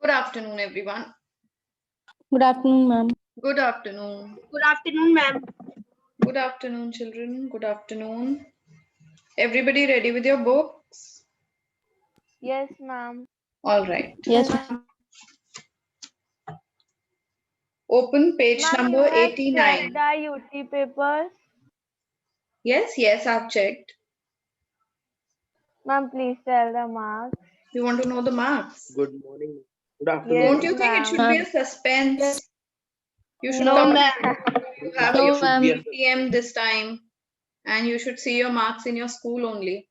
Good afternoon, everyone. Good afternoon, ma'am. Good afternoon. Good afternoon, ma'am. Good afternoon, children. Good afternoon. Everybody ready with your books? Yes, ma'am. All right. Yes, ma'am. Open page Ma'am, you number have 89. checked the UT papers. Yes, I've checked. Ma'am, please tell the marks. You want to know the marks? Good morning. Good afternoon. Yes, Don't you think it should be a suspense? You should No, come. ma'am. You have No, your ma'am. PTM this time, and you should see your marks in your school only.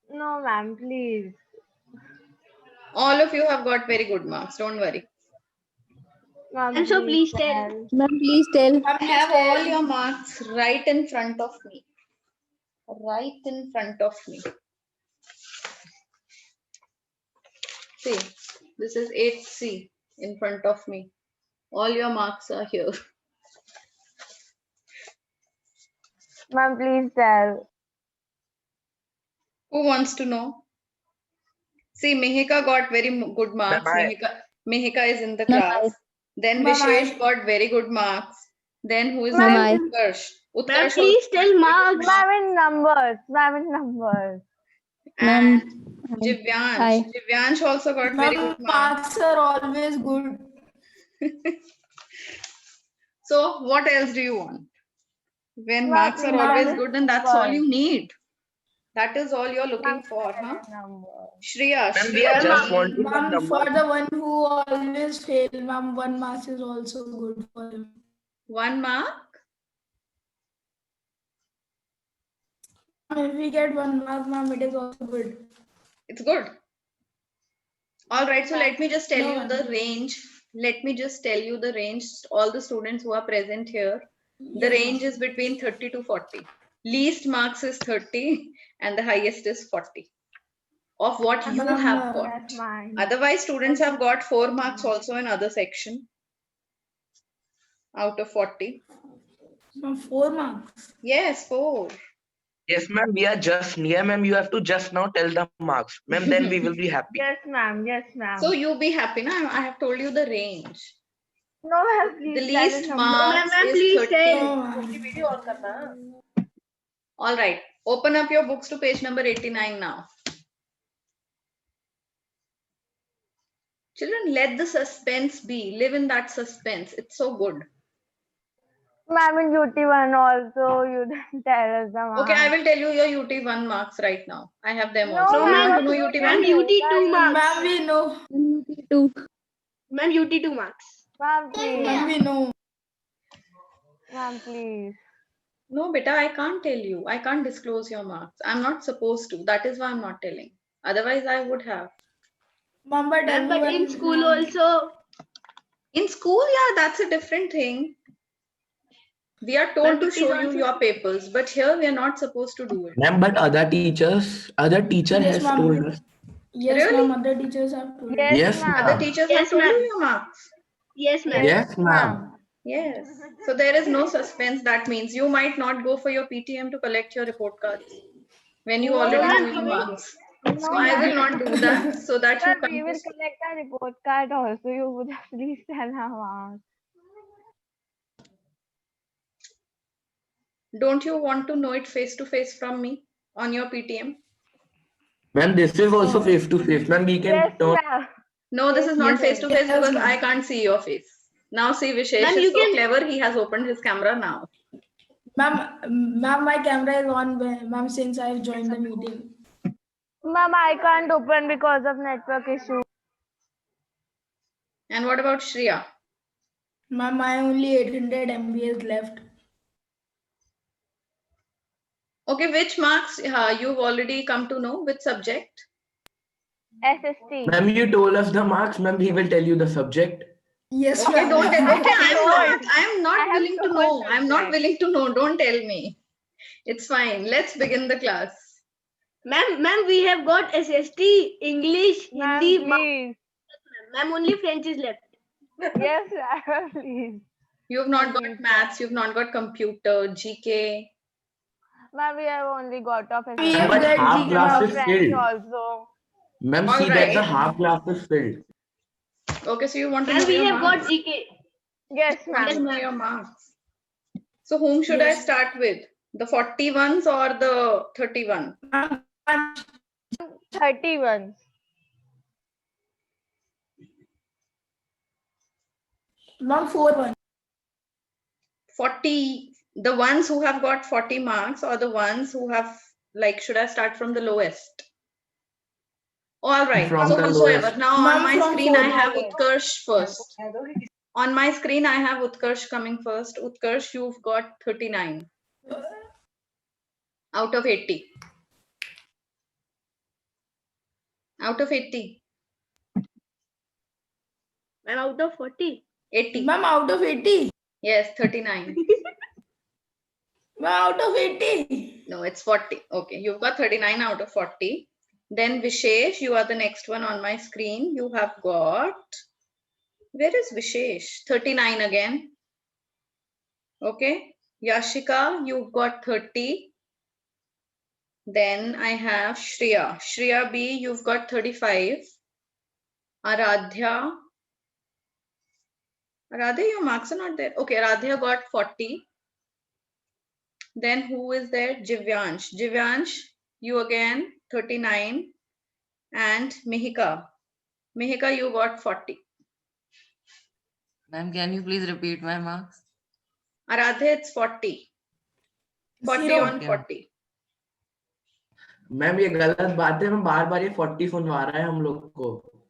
No, ma'am, please. All of you have got very good marks. Don't worry. Ma'am, And so please tell. Ma'am, please tell. I have all your marks right in front of me. Right in front of me. See, this is 8C in front of me. All your marks are here. Ma'am, please tell. Who wants to know? See, Mihika got very good marks. Mihika is in the Ma'am, class. Then Ma'am, Vishesh got very good marks. Then who is Ma'am, there? I- Utkarsh. Ma'am, Utkarsh please also tell got very good marks. Ma'am, in numbers. Ma'am, in numbers. Ma'am, And Divyansh. Hi. Divyansh also got very good marks. Marks are always good. So what else do you want? When Ma'am, marks are please always tell good, then that's all numbers. you need. That is all you're looking Ma'am, for, tell huh? numbers. Shreya, Ma'am, we Shreya, just want to know Ma'am, numbers. for the one who always fail, ma'am, 1 mark is also good for him. 1 mark. If we get 1 mark, ma'am, it is also good. It's good. All right, so let me just tell No, you the ma'am. range. Let me just tell you the range. All the students who are present here, the Yes, range ma'am. is between 30 to 40. Least marks is 30 and the highest is 40 of what you Ma'am, have got. That's mine. Otherwise, students have got 4 marks also in other section out of 40. Ma'am, 4 marks. Yes, 4. Yes, ma'am, we are just near, ma'am. You have to just now tell the marks. Ma'am, then we will be happy. Yes, ma'am. Yes, ma'am. So you be happy now. I have told you the range. no, ma'am, please The tell least numbers. marks Ma'am, is please 30. No, ma'am. All right. Open up your books to page number 89 now. Children, let the suspense be. Live in that suspense. It's so good. Ma'am, in UT1 also, you didn't tell us the marks. Okay, I will tell you your UT1 marks right now. I have them No, also. You ma'am, want to know you UT1? Ma'am, didn't. UT2 marks. Ma'am, we know. Two. Ma'am, UT2 marks. Ma'am, please. Ma'am, we know. Ma'am, please. No, beta, I can't tell you. I can't disclose your marks. I'm not supposed to. That is why I'm not telling. Otherwise, I would have. Ma'am, but Ma'am, but in everyone- school ma'am, also. In school, yeah, that's a different thing. We are told Ma'am, to it is show you also- your papers, but here we are not supposed to do it. Ma'am, but other teacher Yes, has ma'am. told us. Yes, Really? ma'am, other teachers have told. Yes, Yes, ma'am. Other ma'am. teachers Yes, have told you ma'am. your marks. Yes, ma'am. Yes, ma'am. Yes. So there is no suspense. That means you might not go for your PTM to collect your report cards when you No, already ma'am, know your marks. No, So I will ma'am. not do that so that you Ma'am, we will can. collect a report card also. You would at least tell our marks. Don't you want to know it face to face from me on your PTM? Ma'am, this is also face to face. Ma'am, we can Yes, turn. ma'am. No, this is not Yes, face to face yes, because ma'am. I can't see your face. Now see, Vishesh Ma'am, is you so can- clever. He has opened his camera now. Ma'am, my camera is on, ma'am, since I have joined the meeting. Ma'am, I can't open because of network issue. And what about Shreya? Ma'am, I only 800 MB is left. Okay, which marks you've already come to know? Which subject? SST. Ma'am, you told us the marks. Ma'am, we will tell you the subject. Yes, Okay, ma'am. don't tell. Okay, I'm I not have willing to told know. I'm not subject. willing to know. Don't tell me. It's fine. Let's begin the class. Ma'am, we have got SST, English, Ma'am, Hindi. please. Ma'am, only French is left. Yes, ma'am, please. You've not got Please. maths. You've not got computer, GK. Ma'am, we have only got off We SST. have But got half GK class marks. is French filled. also. Ma'am, All see that the right. half class is filled. Okay, so you want to know And we your have marks. got GK. Yes, You want to ma'am. know your marks. So whom should I Yes. start with? The 41s or the 31? Ma'am, 31. ma'am, 4-1. 40, the ones who have got 40 marks or the ones who have, like, should I start from the lowest? All right, From so the whosoever. lowest. Now on Ma'am, my from screen, I four. have Utkarsh first. On my screen, I have Utkarsh coming first. Utkarsh, you've got 39 out of 80. Out of 80. I'm out of 40. 80. Ma'am, out of 80. Yes, 39. Ma'am, out of 80. No, it's 40. Okay, you've got 39 out of 40. Then Vishesh, you are the next one on my screen. You have got, where is Vishesh? 39 again. Okay. Yashika, you've got 30. Then I have Shreya. Shreya B, you've got 35. Aradhya. Aradhya, your marks are not there. Okay, Aradhya got 40. Then who is there? Jivyansh. Jivyansh, you again, 39. And Mihika. Mihika, you got 40. Ma'am, can you please repeat my marks? Aradhya, it's 40. 40 Zero. on 40. Ma'am ये गलत बात है, मैं बार बार ये 40 सुनवा रहा है हम लोग को.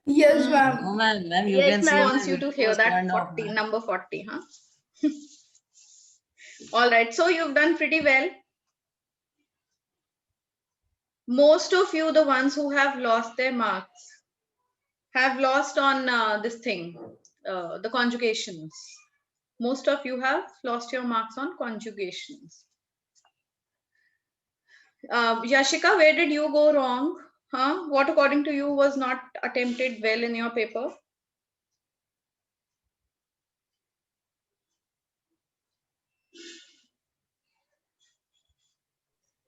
Yes, ma'am. No, ma'am, you Yes, can He see ma'am. my wants you to video hear was that turned off, 40, ma'am. number 40, huh? All right, so you've done pretty well. Most of you, the ones who have lost their marks, have lost on this thing, the conjugations. Most of you have lost your marks on conjugations. Yashika, where did you go wrong? Huh? What according to you was not attempted well in your paper?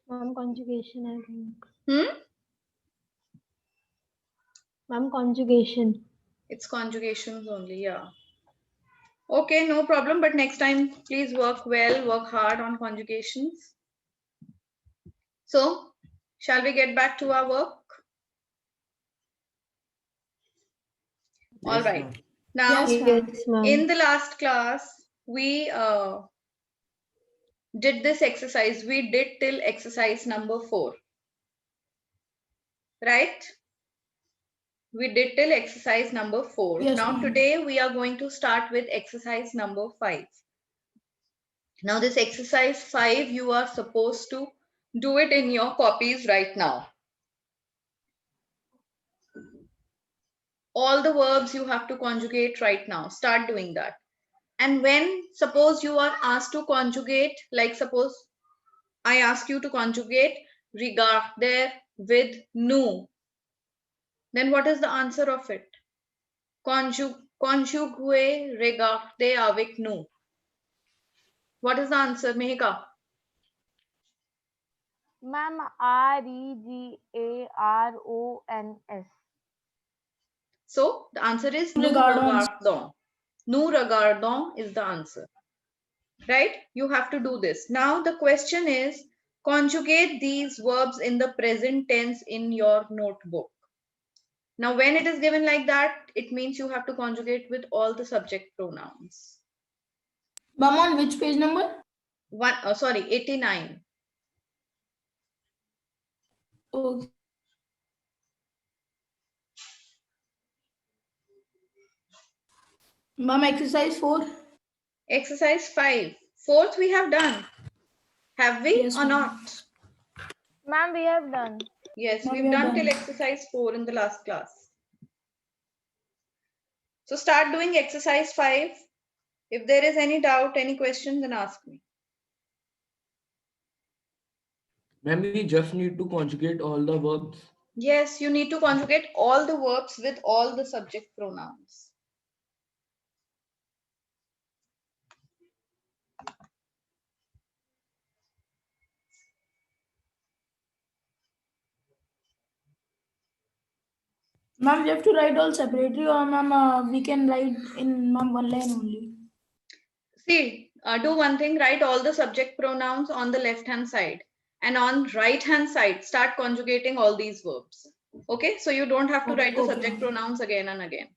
Ma'am, conjugation, I think. Hmm? Ma'am, conjugation. It's conjugations only, yeah. Okay, no problem. But next time, please work well, work hard on conjugations. So, shall we get back to our work? All Yes, right. ma'am. Now, Yes, ma'am. Yes, ma'am. in the last class, we did this exercise. We did till exercise number 4. Right? We did till exercise number 4. Yes, Now, ma'am. today we are going to start with exercise number 5. Now, this exercise 5, you are supposed to do it in your copies right now. All the verbs you have to conjugate right now. Start doing that. And when, suppose you are asked to conjugate, like suppose I ask you to conjugate regarder with nous, then what is the answer of it? Conjuguer regarder avec nous. What is the answer, Mehika? Ma'am, REGARONS. So the answer is nous Regardons. regardons. Nous regardons is the answer. Right? You have to do this. Now the question is, conjugate these verbs in the present tense in your notebook. Now, when it is given like that, it means you have to conjugate with all the subject pronouns. Ma'am, on which page number? 89. Okay. Ma'am, exercise 4. Exercise 5. 4th we have done. Have we Yes, or ma'am. not? Ma'am, we have done. Yes, Ma'am, we've we have done till done. exercise 4 in the last class. So start doing exercise 5. If there is any doubt, any question, then ask me. Ma'am, we just need to conjugate all the verbs. Yes, you need to conjugate all the verbs with all the subject pronouns. Ma'am, we have to write all separately, or ma'am, we can write in ma'am one line only. See, do one thing, write all the subject pronouns on the left hand side, and on right hand side, start conjugating all these verbs. Okay, so you don't have to write the Okay, subject ma'am. pronouns again and again.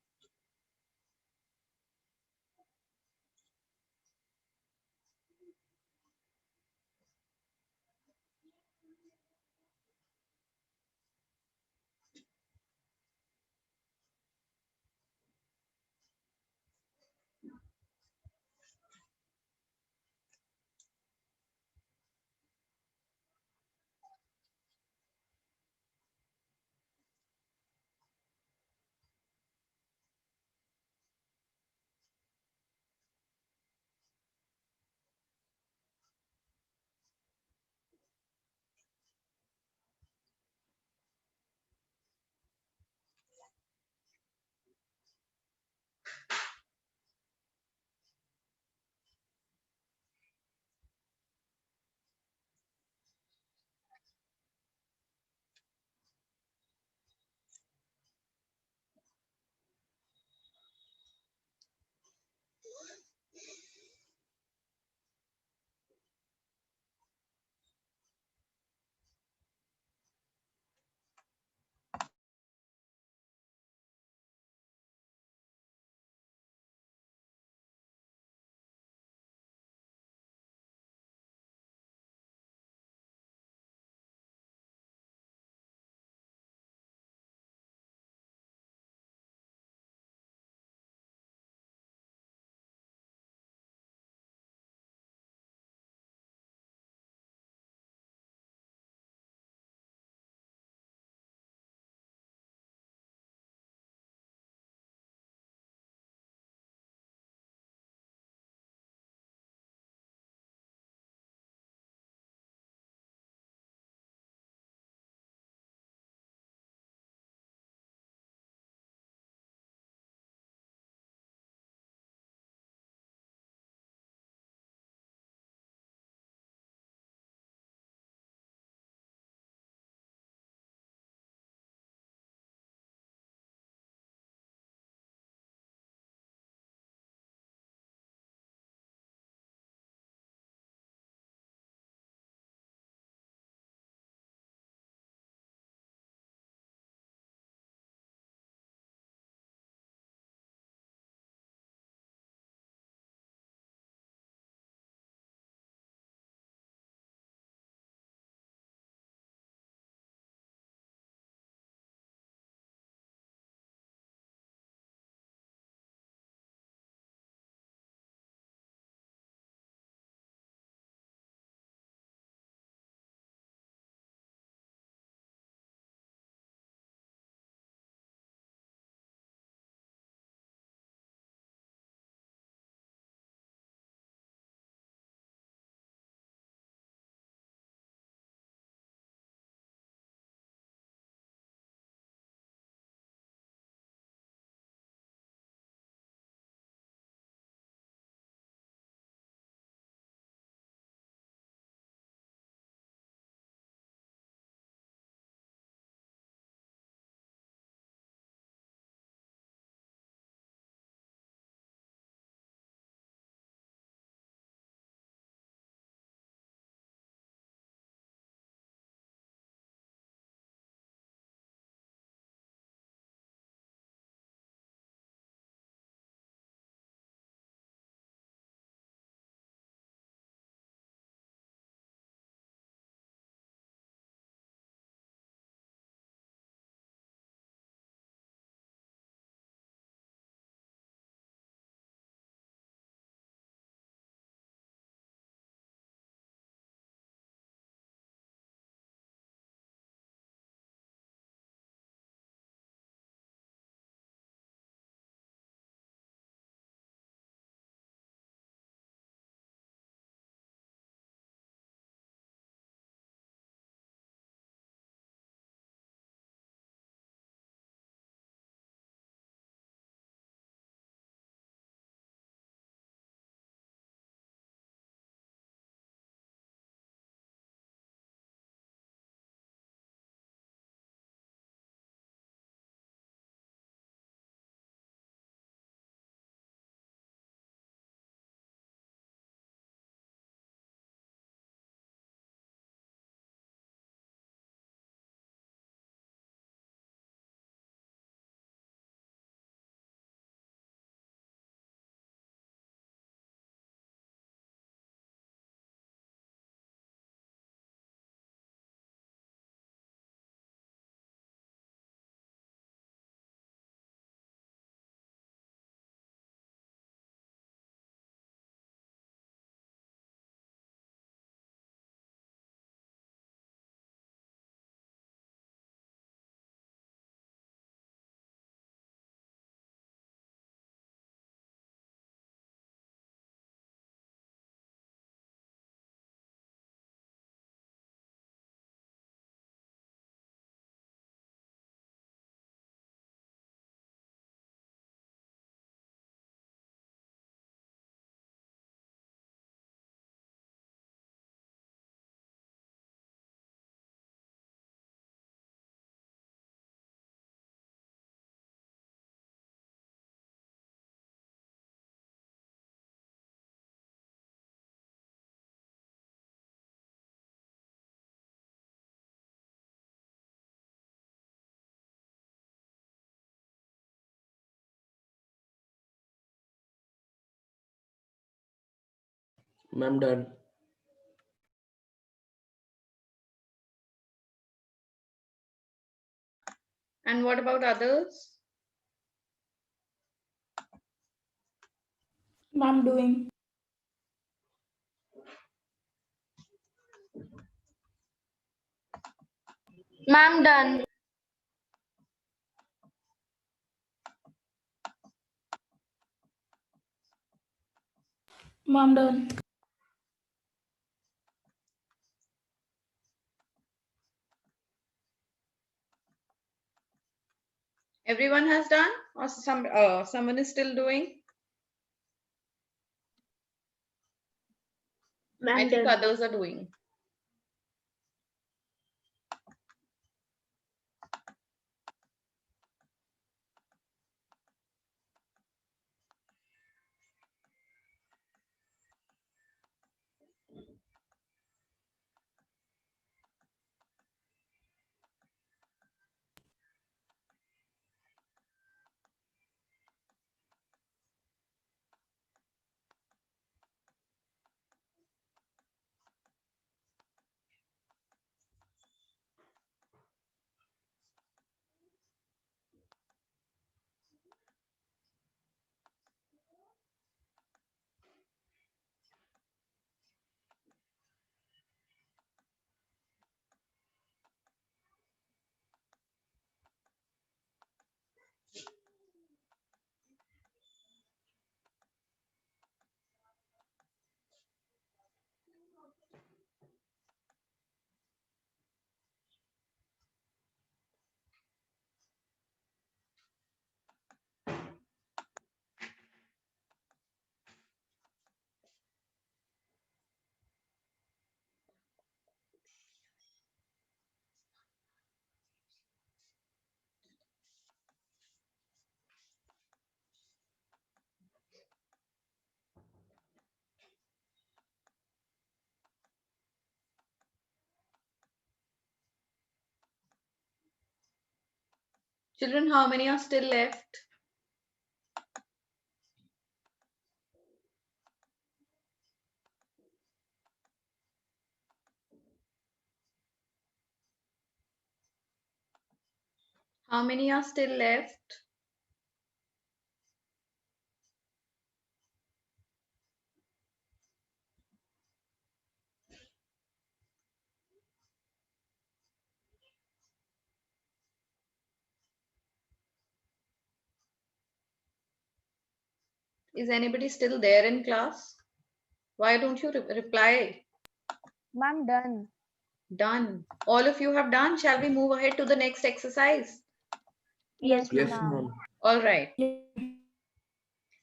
Ma'am, done. And what about others? Ma'am, doing. Ma'am, done. Ma'am, done. Everyone has done, or someone is still doing? I Ma'am, think done. others are doing. Children, how many are still left? How many are still left? Is anybody still there in class? Why don't you reply? Ma'am, done. Done. All of you have done. Shall we move ahead to the next exercise? Yes, Yes, ma'am. ma'am. All right.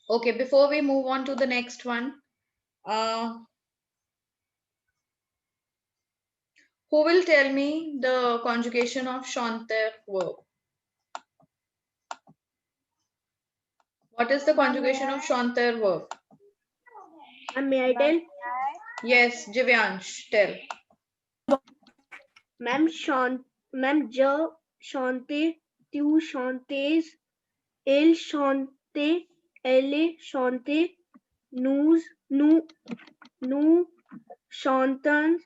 Okay, before we move on to the next one, who will tell me the conjugation of chanter verb? What is the conjugation of chanter verb? Ma'am, may I tell? Yes, Jivyansh, tell. Ma'am, je chante, tu chantes, elle chante, elle chante, nous chantons,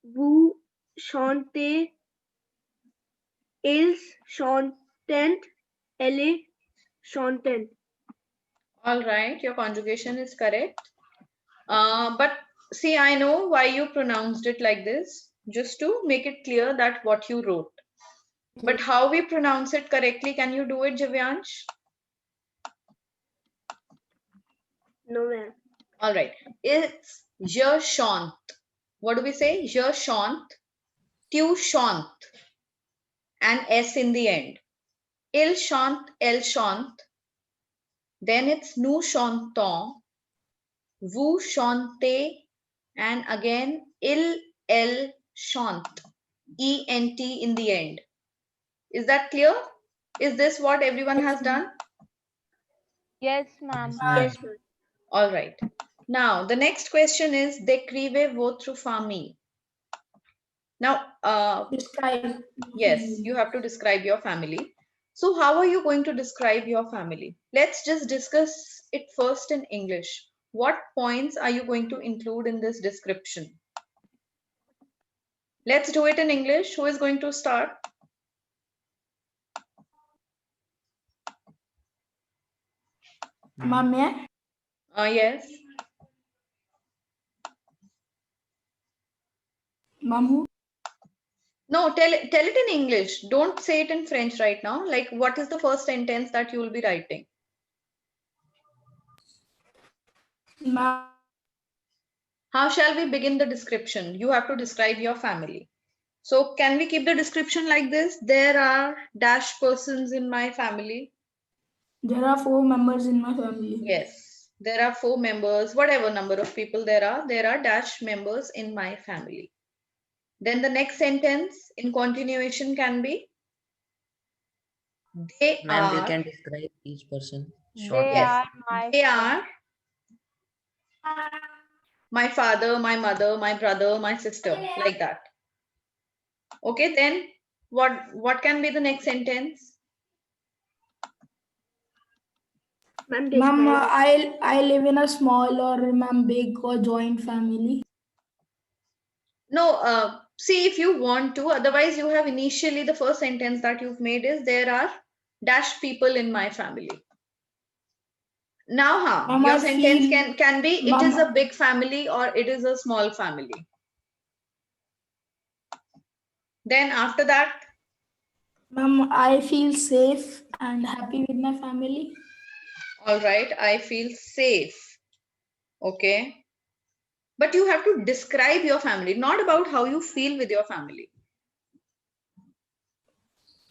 vous chantez, ils chantent, elles chantent. All right, your conjugation is correct. But see, I know why you pronounced it like this, just to make it clear that what you wrote. But how we pronounce it correctly, can you do it, Jivyansh? No, ma'am. All right, it's je chante. What do we say? Je chante, tu chante, and S in the end. Il chante, elle chante. Then it's nous chantons, vous chantez, and again il, elle chante. ENT in the end. Is that clear? Is this what everyone has done? Yes, ma'am. Yes, ma'am. All right. Now, the next question is, décrivez votre famille. Now, Describe. yes, you have to describe your family. So how are you going to describe your family? Let's just discuss it first in English. what points are you going to include in this description? Let's do it in English. Who is going to start? Ma'am, may I? Yes. Ma'am, who? No, tell it in English. Don't say it in French right now. Like, what is the first sentence that you will be writing? Ma'am, How shall we begin the description? You have to describe your family. So can we keep the description like this? There are dash persons in my family. there are 4 members in my family. Yes, there are 4 members, whatever number of people there are dash members in my family. Then the next sentence in continuation can be, they Ma'am, you are, can describe each person They shortly. yes, are my they friends. are my father, my mother, my brother, my sister, like that. Okay, then what can be the next sentence? Ma'am, Ma'am, describe. I live in a small or ma'am big or joint family. No, see if you want to, otherwise you have initially the first sentence that you've made is there are dash people in my family. Now, Ma'am, your I sentence feel- can be it Ma'am, is a big family or it is a small family. Then after that, Ma'am, I feel safe and happy with my family. all right, I feel safe. Okay. But you have to describe your family, not about how you feel with your family.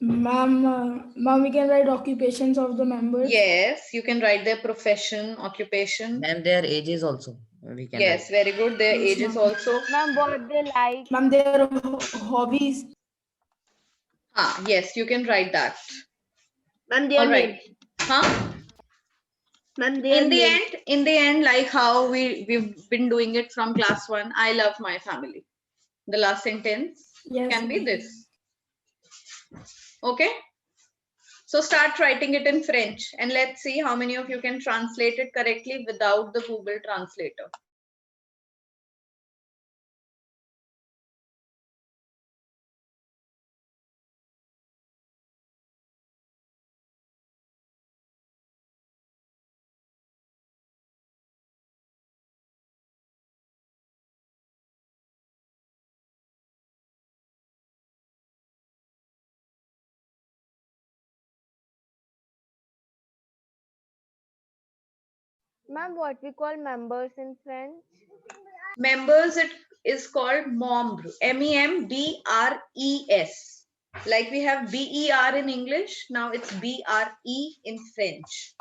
Ma'am, we can write occupations of the members. Yes, you can write their profession, occupation. Ma'am, their ages also. We can Yes, write. very good. Their Yes, ages ma'am. also. Ma'am, what they like. Ma'am, their hobbies. Yes, you can write that. Ma'am, their All right. names. Huh? Ma'am, their names. In the end, like how we've been doing it from class 1, I love my family. The last sentence Yes, can be ma'am. this. Okay. So start writing it in French and let's see how many of you can translate it correctly without the Google Translator. Ma'am, what we call members in French? Members, it is called membre, membres. Like we have BER in English, now it's BRE in French.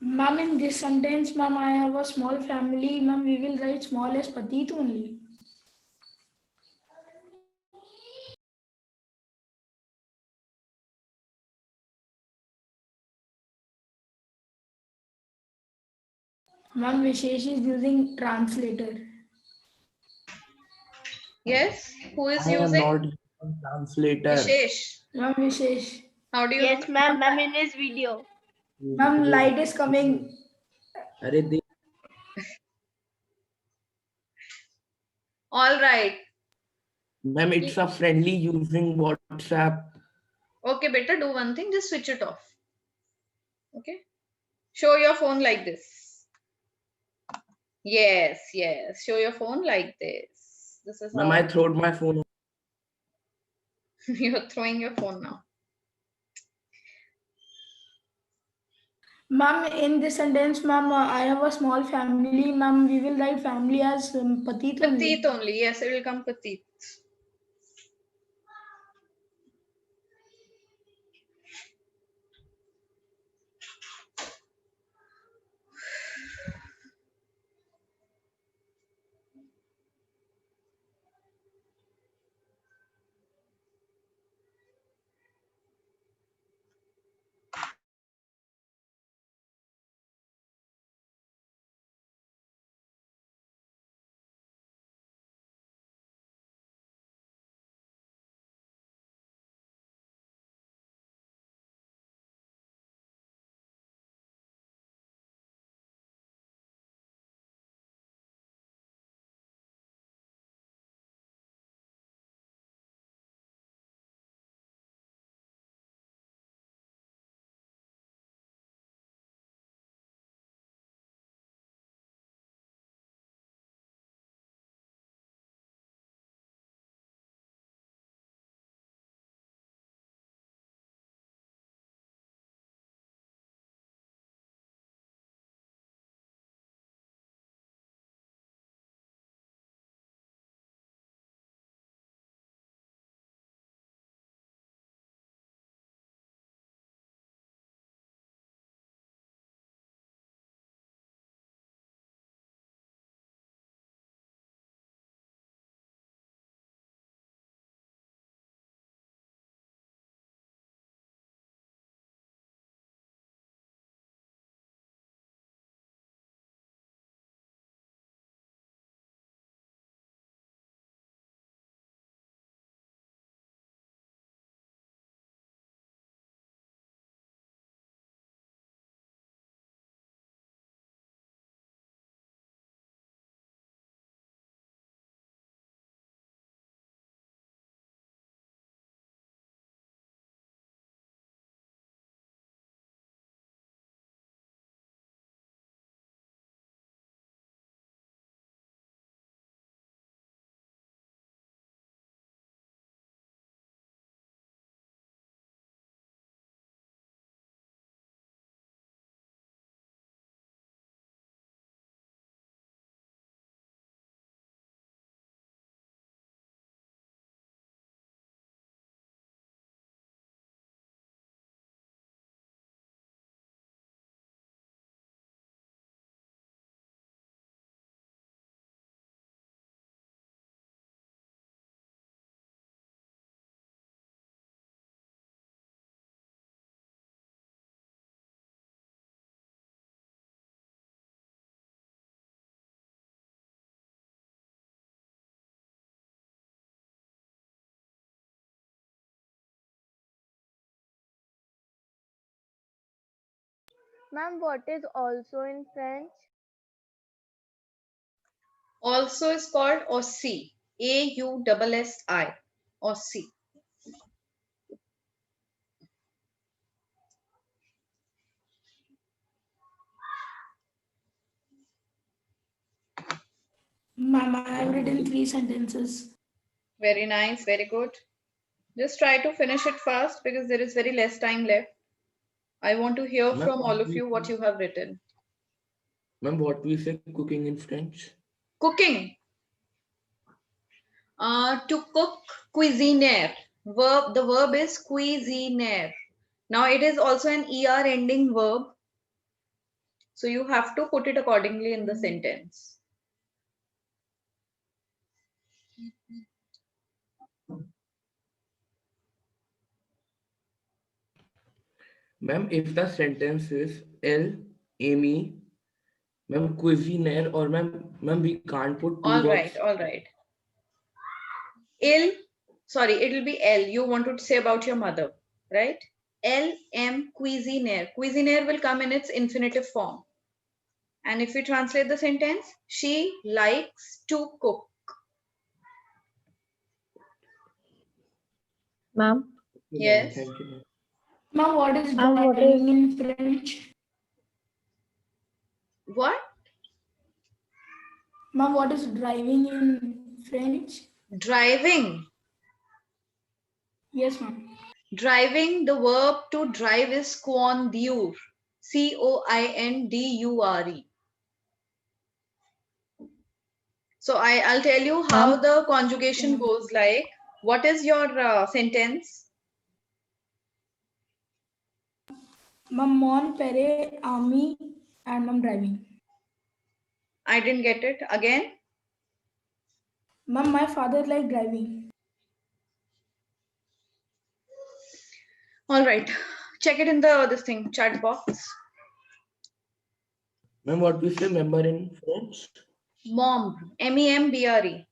Ma'am, in this sentence, ma'am, I have a small family. Ma'am, we will write small as Patit only. Ma'am, Vishesh is using translator. Yes, who is I am using? not using translator. Vishesh. Ma'am, Vishesh. How do you Yes, know? ma'am. Ma'am, in his video. Ma'am, light is coming. अरे दे All right. Ma'am, it's a friendly using WhatsApp. Okay, better do one thing, just switch it off. Okay. Show your phone like this. Yes, yes. Show your phone like this. This is Ma'am, how I throwed my phone. you're throwing your phone now. Ma'am, in this sentence, ma'am, I have a small family. Ma'am, we will write family as Patit only. Patit only. Yes, it will come Patit. Ma'am, what is also in French? Also is called Aussie. AUSSI. Aussie. Ma'am, I have written 3 sentences. Very nice. Very good. Just try to finish it fast because there is very less time left. I want to hear Ma'am, from all of you what you have written. Ma'am, what we say cooking in French? Cooking. To cook, cuisiner. The verb is cuisiner. Now it is also an er ending verb. So you have to put it accordingly in the sentence. Ma'am, if the sentence is Elle, Amy, Ma'am, cuisinaire or ma'am, we can't put two All verbs. right, all right. Sorry, it will be L. You want to say about your mother, right? LM cuisinaire. Cuisinaire will come in its infinitive form. And if we translate the sentence, she likes to cook. Ma'am. Yes. Thank you, ma'am. Ma'am, what is Ma'am, what driving is- in French? What? Ma'am, what is driving in French? Driving. Yes, ma'am. Driving, the verb to drive is conduire. Coindure. So I'll tell you how Ma'am? the conjugation goes like. What is your sentence? Ma'am, mon pere ami and ma'am driving. I didn't get it. Again? Ma'am, my father like driving. All right. Check it in this thing, chat box. Ma'am, what we say member in French? Membre. MEMBRE.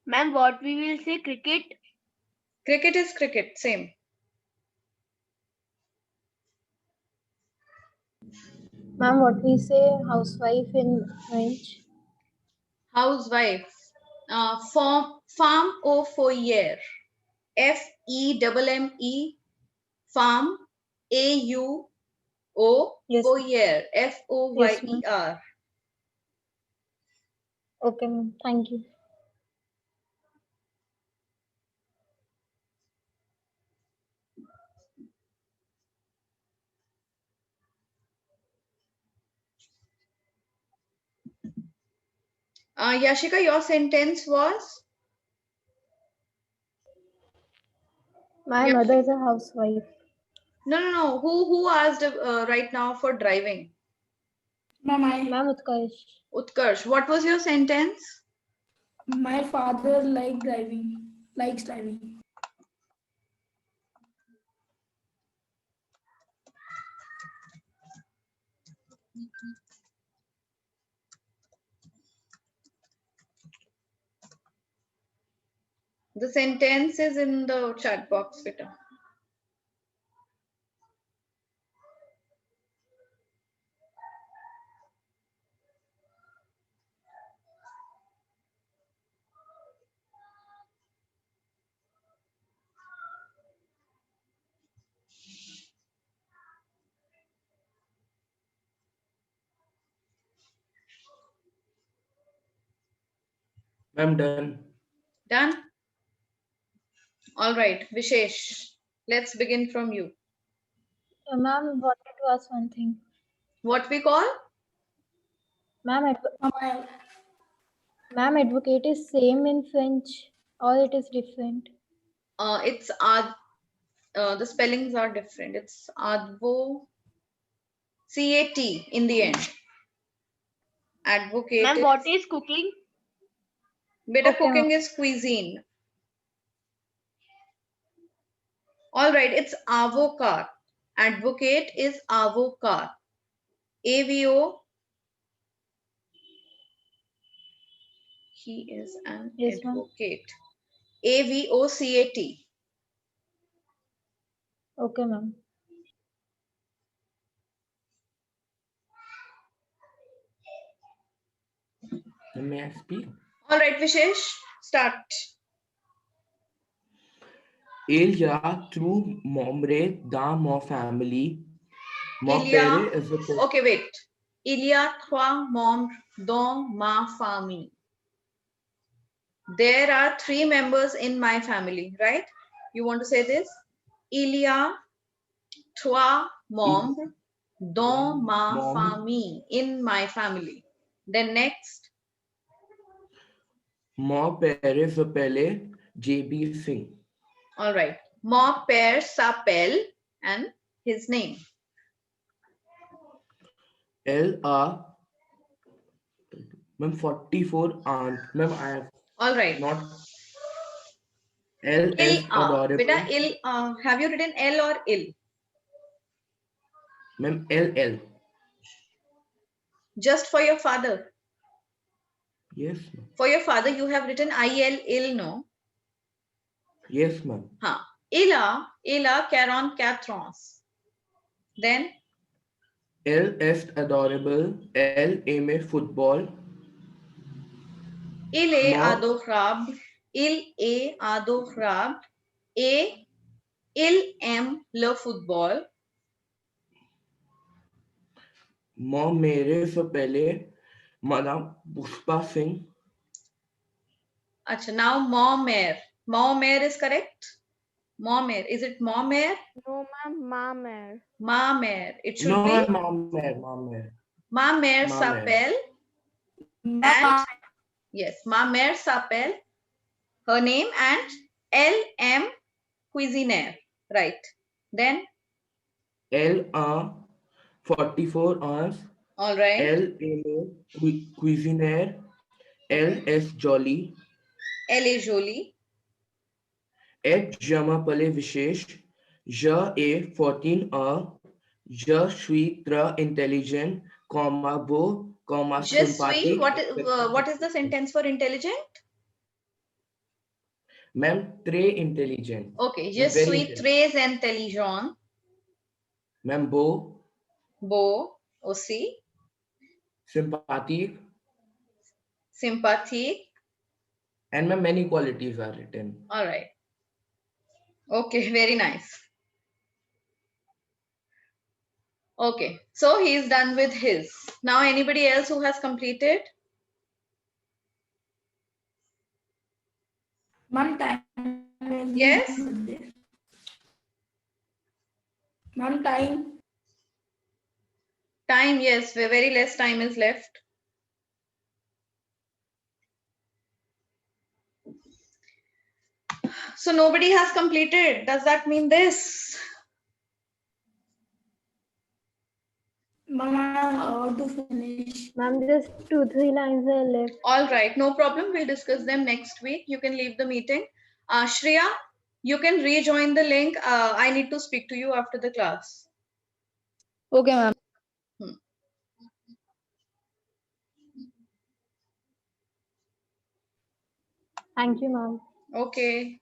Ma'am, what we will say cricket? Cricket is cricket, same. Ma'am, what we say housewife in French? Housewife. Farm au foyer. FEMME. Farm. AUO. Yes. Foyer. Yes, FOYER. Okay, ma'am. Thank you. Yashika, your sentence was? My Yep. mother is a housewife. No. Who asked right now for driving? Ma'am, Ma'am, Utkarsh. Utkarsh, what was your sentence? my father likes driving. The sentence is in the chat box, beta. Ma'am, done. Done? All right, Vishesh, let's begin from you. Ma'am, wanted to ask one thing. What we call? Ma'am, Ma'am, ma'am, advocate is same in French or it is different? The spellings are different. It's advo, CAT in the end. Advocate. Ma'am, what is cooking? Beta, Okay, cooking is cuisine. All right, it's avocat. Advocate is avocat. AVO. He is an Yes, ma'am. advocate. AVOCAT. Okay, ma'am. May I speak? All right, Vishesh, start. Il y a trois membres dans ma famille. Mon Il y a- père is a Okay, wait. Il y a trois membres dans ma famille. There are 3 members in my family, right? You want to say this? Il y a trois membres dans ma Membres. famille, in my family. Then next. Mon père s'appelle JB Singh. All right. Mon père s'appelle and his name. Elle a Ma'am, 44 aunt. Ma'am, I have All right. not. L is adorable. Beta, ill. Have you written L or ill? Ma'am, LL. Just for your father. Yes, ma'am. For your father, you have written IL, ill, no? Yes, ma'am. Illa, Caron, Catrons. Then L is adorable. L aime football. il est Mo- adorable. Il est adorable. Et il aime le football. Mom मेरे से पहले Madam Pushpa Singh. Acha, now Momer. Momer is correct? Momer. Is it Momer? No, ma'am. Mamer. Mamer. It should No, be ma'am, Mamer Mamer. s'appelle. And yes, Mamer s'appelle. Her name and elle aime cuisiner. Right. Then, L 44 ans. all right. L aime cuisinière. L is jolly. Elle est jolie. H je m'appelle wishes. Je ai 14 ans. Je suis très intelligent, beau, Je suis. sympathique. What is the sentence for intelligent? Ma'am, très intelligent. Okay. Je Very suis intelligent. très intelligent. Ma'am, beau, Beau aussi. sympathique, Sympathique. and ma'am, many qualities are written. All right. Okay, very nice. Okay, so he is done with his. Now, anybody else who has completed? Ma'am, time. Yes? Ma'am, time. Time, yes, very less time is left. So nobody has completed. Does that mean this? Ma'am, I'm about to finish. Ma'am, just 2-3 lines are left. All right, no problem. We'll discuss them next week. You can leave the meeting. Shreya, you can rejoin the link. I need to speak to you after the class. Okay, ma'am. Thank you, ma'am. Okay.